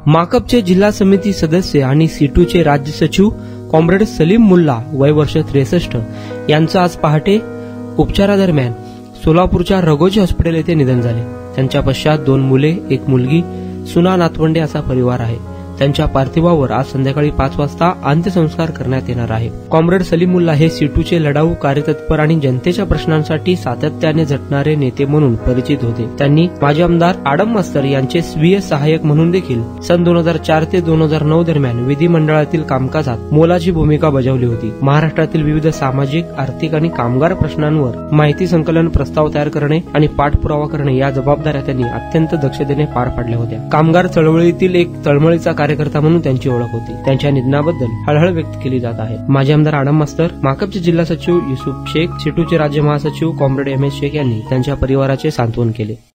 माकपचे जिल्हा समिती सदस्य आणि सीटूचे राज्य सचिव कॉम्रेड सलीम मुल्ला वय वर्ष 63 यांचं आज पहाटे उपचारादरम्यान सोलापूरच्या रघोजी हॉस्पिटल येथे निधन झाले। त्यांच्या पश्चात 2 मुले, 1 मुलगी, सुना, नातवंडे असा परिवार आहे। त्यांच्या पार्थिवावर आज संध्याकाळी 5 वाजता अंत्यसंस्कार करण्यात येणार आहे। कॉम्रेड सलीम मुल्ला हे सीटूचे लढाऊ, कार्यतत्पर आणि जनतेच्या प्रश्नांसाठी सातत्याने झटणारे नेते म्हणून परिचित होते। त्यांनी माजी आमदार आडम मास्तर यांचे स्वीय सहाय्यक म्हणून देखील सन 2004 ते 2009 दरम्यान विधिमंडळातील कामकाजात मोलाची भूमिका बजावली होती। महाराष्ट्रातील विविध सामाजिक, आर्थिक आणि कामगार प्रश्नांवर माहिती संकलन, प्रस्ताव तयार करणे आणि पाठपुरावा करणे या जबाबदाऱ्या त्यांनी अत्यंत दक्षतेने पार पाडल्या होत्या। कामगार चळवळीतील एक तळमळीचा कार्यकर्ता म्हणून त्यांची ओळख होती। त्यांच्या निधनाबद्दल हळहळ व्यक्त केली जात आहे। माजी आमदार आडम मास्तर, माकपचे जिल्हा सचिव युसुफ शेख, सीटूचे राज्य महासचिव कॉम्रेड MS शेख यांनी त्यांच्या परिवाराचे सांत्वन केले।